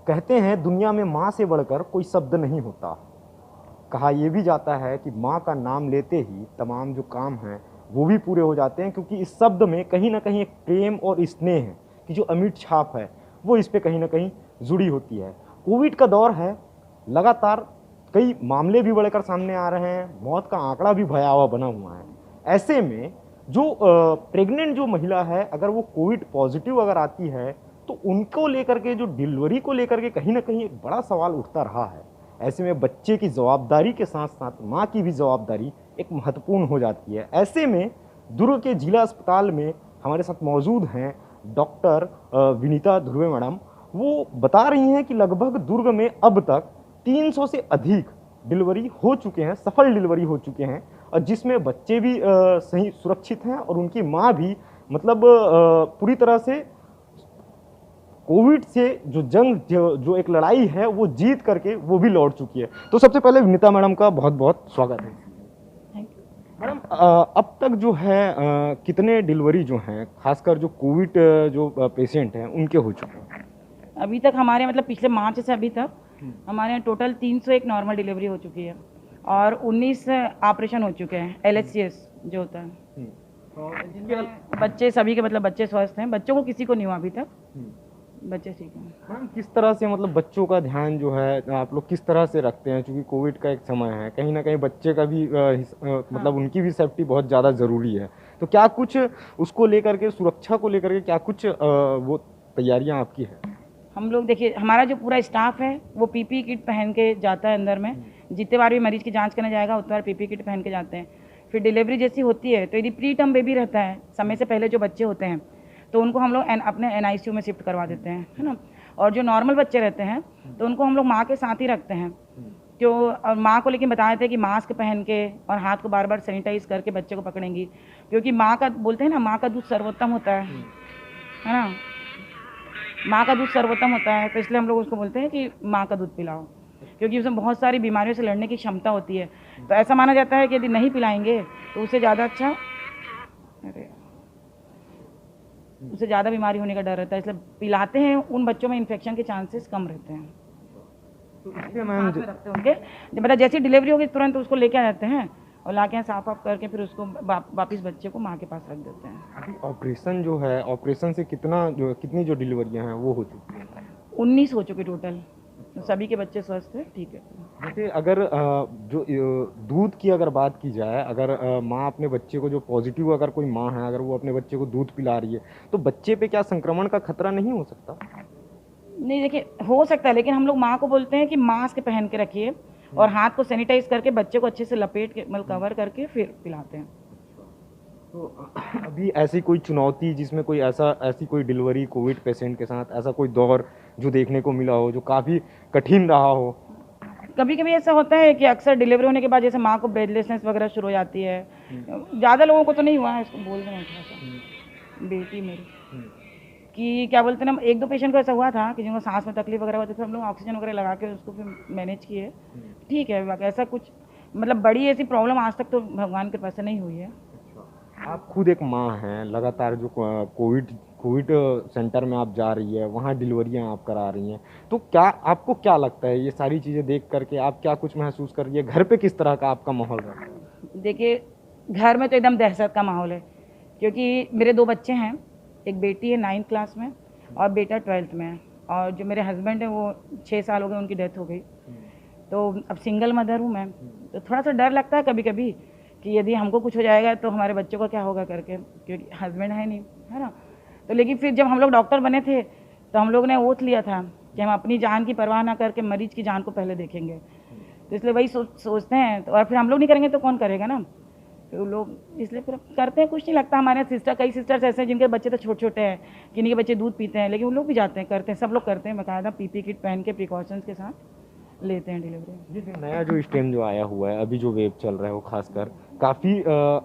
कहते हैं दुनिया में माँ से बढ़कर कोई शब्द नहीं होता। कहा यह भी जाता है कि माँ का नाम लेते ही तमाम जो काम हैं वो भी पूरे हो जाते हैं, क्योंकि इस शब्द में कहीं ना कहीं एक प्रेम और स्नेह की जो अमिट छाप है वो इस पे कहीं ना कहीं जुड़ी होती है। कोविड का दौर है, लगातार कई मामले भी बढ़कर सामने आ रहे हैं, मौत का आंकड़ा भी भयावह बना हुआ है। ऐसे में जो प्रेग्नेंट जो महिला है, अगर वो कोविड पॉजिटिव अगर आती है तो उनको लेकर के, जो डिलीवरी को लेकर के कहीं ना कहीं एक बड़ा सवाल उठता रहा है। ऐसे में बच्चे की जवाबदारी के साथ साथ माँ की भी जवाबदारी एक महत्वपूर्ण हो जाती है। ऐसे में दुर्ग के जिला अस्पताल में हमारे साथ मौजूद हैं डॉक्टर विनीता ध्रुवे मैडम। वो बता रही हैं कि लगभग दुर्ग में अब तक 300 से अधिक डिलीवरी हो चुके हैं, सफल डिलीवरी हो चुके हैं, और जिसमें बच्चे भी सही सुरक्षित हैं और उनकी माँ भी मतलब पूरी तरह से कोविड से जो जंग जो एक लड़ाई है वो जीत करके वो भी लौट चुकी है। तो सबसे पहले विनीता मैडम का बहुत बहुत स्वागत है। मैडम, अब तक जो है कितने डिलीवरी जो हैं, खासकर जो कोविड जो पेशेंट हैं उनके हो चुके हैं? अभी तक हमारे मतलब पिछले मार्च से अभी तक हमारे यहाँ टोटल 301 नॉर्मल डिलीवरी हो चुकी है और 19 ऑपरेशन हो चुके हैं, LHCS जो होता है। जिनमें बच्चे सभी के मतलब बच्चे स्वस्थ हैं, बच्चों को किसी को नहीं हुआ अभी तक, बच्चे ठीक हैं। मैम, किस तरह से मतलब बच्चों का ध्यान जो है आप लोग किस तरह से रखते हैं, क्योंकि कोविड का एक समय है, कहीं ना कहीं बच्चे का भी मतलब उनकी भी सेफ्टी बहुत ज़्यादा ज़रूरी है। तो क्या कुछ उसको लेकर के, सुरक्षा को लेकर के क्या कुछ वो तैयारियां आपकी है? हम लोग देखिए, हमारा जो पूरा स्टाफ है वो PPE किट पहन के जाता है अंदर में। जितने बार भी मरीज की जांच करने जाएगा उतने बार PPE किट पहन के जाते हैं। फिर डिलीवरी जैसी होती है तो यदि प्री टर्म बेबी रहता है, समय से पहले जो बच्चे होते हैं, तो उनको हम लोग अपने NICU में शिफ्ट करवा देते हैं, है ना। और जो नॉर्मल बच्चे रहते हैं तो उनको हम लोग माँ के साथ ही रखते हैं, क्यों, और माँ को लेकिन बताए थे कि मास्क पहन के और हाथ को बार बार सैनिटाइज करके बच्चे को पकड़ेंगी, क्योंकि माँ का बोलते हैं ना, माँ का दूध सर्वोत्तम होता है ना। माँ का दूध सर्वोत्तम होता है, तो इसलिए हम लोग उसको बोलते हैं कि माँ का दूध पिलाओ, क्योंकि उसमें बहुत सारी बीमारियों से लड़ने की क्षमता होती है। तो ऐसा माना जाता है कि यदि नहीं पिलाएंगे तो उससे ज़्यादा अच्छा, अरे उससे ज़्यादा बीमारी होने का डर रहता है, इसलिए पिलाते हैं। उन बच्चों में इन्फेक्शन के चांसेस कम रहते हैं। तो इसलिए मैम साथ में रखते हैं उनके, मतलब जैसी डिलीवरी होगी तुरंत उसको लेके आ जाते हैं और लाके यहाँ साफ वाफ करके फिर उसको वापस बच्चे को माँ के पास रख देते हैं। अभी ऑपरेशन जो है, ऑपरेशन से कितनी जो डिलीवरियां हैं वो हो चुकी हैं? 19 हो चुके टोटल, तो सभी के बच्चे स्वस्थ हैं, ठीक है। जैसे अगर जो दूध की अगर बात की जाए, अगर माँ अपने बच्चे को, जो पॉजिटिव अगर कोई माँ है, अगर वो अपने बच्चे को दूध पिला रही है तो बच्चे पे क्या संक्रमण का खतरा नहीं हो सकता? नहीं देखिए, हो सकता है, लेकिन हम लोग माँ को बोलते हैं कि मास्क पहन के रखिए और हाथ को सैनिटाइज करके बच्चे को अच्छे से लपेट के मतलब कवर करके फिर पिलाते हैं। तो अभी ऐसी कोई चुनौती, जिसमें कोई ऐसी कोई डिलीवरी कोविड पेशेंट के साथ ऐसा कोई दौर जो देखने को मिला हो, जो काफ़ी कठिन रहा हो? कभी कभी ऐसा होता है कि अक्सर डिलीवरी होने के बाद जैसे माँ को ब्रेथलेसनेस वगैरह शुरू हो जाती है। ज़्यादा लोगों को तो नहीं हुआ है, इसको बोल देना थोड़ा सा, बेटी मेरी कि क्या बोलते हैं ना, 1-2 पेशेंट को ऐसा हुआ था कि जिनको सांस में तकलीफ वगैरह होती थी, हम लोग ऑक्सीजन वगैरह लगा के उसको फिर मैनेज किए, ठीक है। बाकी ऐसा कुछ मतलब बड़ी ऐसी प्रॉब्लम आज तक तो भगवान की कृपा से नहीं हुई है। आप खुद एक माँ हैं, लगातार जो कोविड सेंटर में आप जा रही है, वहाँ डिलीवरियाँ आप करा रही हैं, तो क्या आपको क्या लगता है ये सारी चीज़ें देख करके आप क्या कुछ महसूस कर रही है? घर पे किस तरह का आपका माहौल रहता है? देखिए, घर में तो एकदम दहशत का माहौल है, क्योंकि मेरे 2 बच्चे हैं, एक बेटी है 9th क्लास में और बेटा 12th में है, और जो मेरे हस्बैंड हैं वो 6 साल हो गए उनकी डेथ हो गई। तो अब सिंगल मदर हूँ मैं, तो थोड़ा सा डर लगता है कभी कभी कि यदि हमको कुछ हो जाएगा तो हमारे बच्चों का क्या होगा करके, क्योंकि हस्बैंड है नहीं, है ना। तो लेकिन फिर जब हम लोग डॉक्टर बने थे तो हम लोग ने ओथ लिया था कि हम अपनी जान की परवाह ना करके मरीज की जान को पहले देखेंगे। तो इसलिए वही सोचते हैं, तो और फिर हम लोग नहीं करेंगे तो कौन करेगा ना, तो लोग इसलिए फिर करते हैं। कुछ नहीं लगता। हमारे कई सिस्टर्स ऐसे हैं जिनके बच्चे तो छोटे छोटे हैं, किन्हीं के बच्चे दूध पीते हैं, लेकिन वो लोग भी जाते हैं, करते हैं, सब लोग करते हैं, बाकायदा PPE किट पहन के प्रिकॉशंस के साथ लेते हैं डिलीवरी। जी, नया जो स्ट्रेन जो आया हुआ है, अभी जो वेव चल रहा है, वो खासकर काफ़ी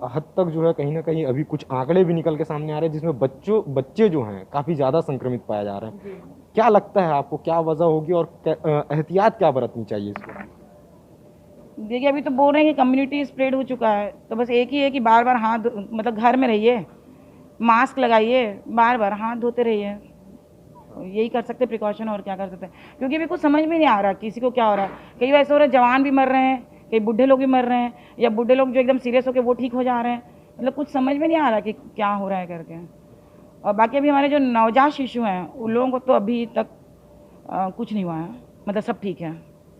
हद तक जो है कहीं ना कहीं अभी कुछ आंकड़े भी निकल के सामने आ रहे हैं, जिसमें बच्चे जो हैं काफ़ी ज़्यादा संक्रमित पाए जा रहे हैं। क्या लगता है आपको, क्या वजह होगी और एहतियात क्या बरतनी चाहिए इसको? देखिए, अभी तो बोल रहे हैं कि कम्युनिटी स्प्रेड हो चुका है, तो बस एक ही है कि बार बार हाथ मतलब घर में रहिए, मास्क लगाइए, बार बार हाथ धोते रहिए। यही कर सकते प्रिकॉशन, और क्या कर सकते हैं, क्योंकि अभी कुछ समझ में नहीं आ रहा किसी को क्या हो रहा है। कई बार ऐसा हो रहा है जवान भी मर रहे हैं, कई बूढ़े लोग भी मर रहे हैं, या बूढ़े लोग जो एकदम सीरियस होकर वो ठीक हो जा रहे हैं। मतलब कुछ समझ में नहीं आ रहा कि क्या हो रहा है करके। और बाकी अभी हमारे जो नवजात शिशु हैं उन लोगों को तो अभी तक कुछ नहीं हुआ है, मतलब सब ठीक है।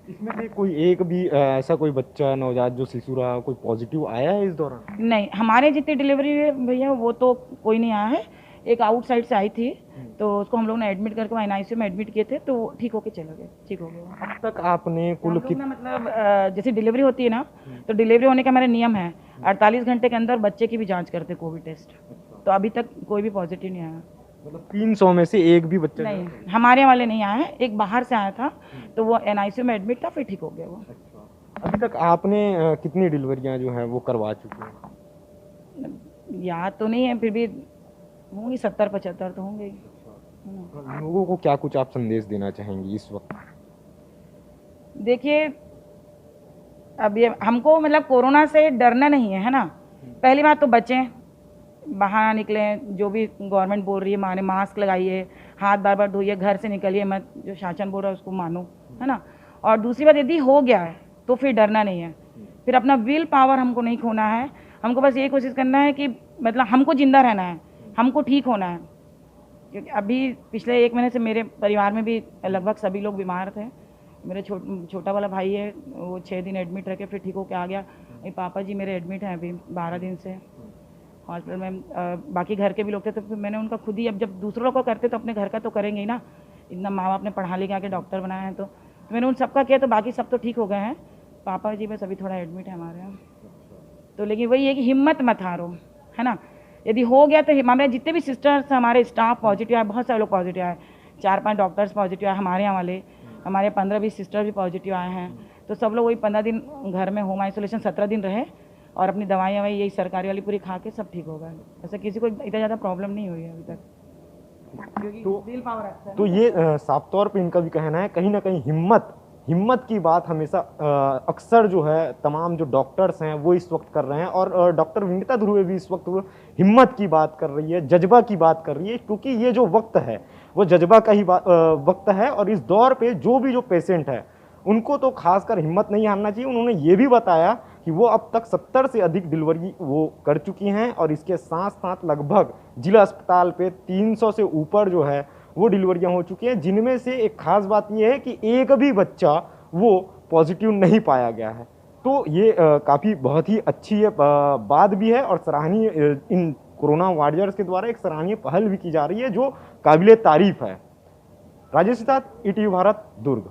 इसमें से कोई एक भी ऐसा कोई बच्चा नवजात जो शिशु रहा, कोई पॉजिटिव आया है इस दौरान? नहीं, हमारे जितनी डिलीवरी भैया वो तो कोई नहीं आया है। एक आउटसाइड से आई थी, तो उसको हम लोग ने एडमिट करके एनआईसीयू में एडमिट किए थे, तो वो ठीक होके चले गए, ठीक हो गए। अब तक आपने हम कुल लोग ना मतलब जैसे डिलीवरी होती है ना, तो डिलीवरी होने का हमारा नियम है 48 घंटे के अंदर बच्चे की भी जांच करते हैं, कोविड टेस्ट। तो अभी तक कोई भी पॉजिटिव नहीं आया। मतलब 300 में से एक भी बच्चा नहीं, हमारे वाले नहीं आए हैं, एक बाहर से आया था, तो वो एनआईसीयू में एडमिट था, फिर ठीक हो गया वो। अभी तक आपने कितनी डिलीवरियां जो हैं वो करवा चुके हैं? याद तो नहीं है, फिर भी होंगी 70-75 तो होंगे ही। लोगों को क्या कुछ आप संदेश देना चाहेंगी इस वक्त? देखिए, अब ये हमको मतलब कोरोना से डरना नहीं है, है ना। पहली बात तो बचें, बाहर ना निकलें, जो भी गवर्नमेंट बोल रही है माने, मास्क लगाइए, हाथ बार बार धोइए, घर से निकलिए मत, जो शासन बोल रहा है उसको मानो, है ना। और दूसरी बात, यदि हो गया है तो फिर डरना नहीं है, फिर अपना विल पावर हमको नहीं खोना है। हमको बस ये कोशिश करना है कि मतलब हमको जिंदा रहना है, हमको ठीक होना है। क्योंकि अभी पिछले 1 महीने से मेरे परिवार में भी लगभग सभी लोग बीमार थे। मेरे छोटा वाला भाई है, वो 6 दिन एडमिट रह के फिर ठीक होके आ गया। मेरे पापा जी मेरे एडमिट हैं अभी 12 दिन से हॉस्पिटल में। बाकी घर के भी लोग थे, तो फिर मैंने उनका खुद ही, अब जब दूसरों को करते तो अपने घर का तो करेंगे ही ना। इतना माँ बाप ने पढ़ा लिखा के डॉक्टर बनाया है, तो मैंने उन सबका किया, तो बाकी सब तो ठीक हो गए हैं। पापा जी बस अभी थोड़ा एडमिट है हमारे यहाँ। तो लेकिन वही है कि हिम्मत मत हारो, है ना। यदि हो गया तो हमारे जितने भी सिस्टर्स हमारे स्टाफ पॉजिटिव आए, बहुत सारे लोग पॉजिटिव आए, 4-5 डॉक्टर्स पॉजिटिव आए हमारे यहाँ वाले, हमारे 15-20 सिस्टर भी पॉजिटिव आए हैं। तो सब लोग वही 15 दिन घर में होम आइसोलेशन 17 दिन रहे, और अपनी दवाइयाँ वही यही सरकारी वाली पूरी खा के सब ठीक हो गए। ऐसा किसी को इतना ज़्यादा प्रॉब्लम नहीं हुई है अभी तक, क्योंकि विल पावर अच्छा है। तो ये साफ तौर पे इनका भी कहना है, कहीं ना कहीं हिम्मत की बात हमेशा अक्सर जो है तमाम जो डॉक्टर्स हैं वो इस वक्त कर रहे हैं, और डॉक्टर विनीता ध्रुवे भी इस वक्त वो हिम्मत की बात कर रही है, जज्बा की बात कर रही है, क्योंकि ये जो वक्त है वो जज्बा का ही वक्त है। और इस दौर पे जो पेशेंट है उनको तो खासकर हिम्मत नहीं हारना चाहिए। उन्होंने ये भी बताया कि वो अब तक 70 से अधिक डिलीवरी वो कर चुकी हैं, और इसके साथ साथ लगभग जिला अस्पताल पे 300 से ऊपर जो है वो डिलीवरियां हो चुकी हैं, जिनमें से एक खास बात ये है कि एक भी बच्चा वो पॉजिटिव नहीं पाया गया है। तो ये काफ़ी बहुत ही अच्छी बात भी है, और सराहनीय इन कोरोना वॉरियर्स के द्वारा एक सराहनीय पहल भी की जा रही है जो काबिले तारीफ है। राजेश के साथ ईटीवी भारत, दुर्ग।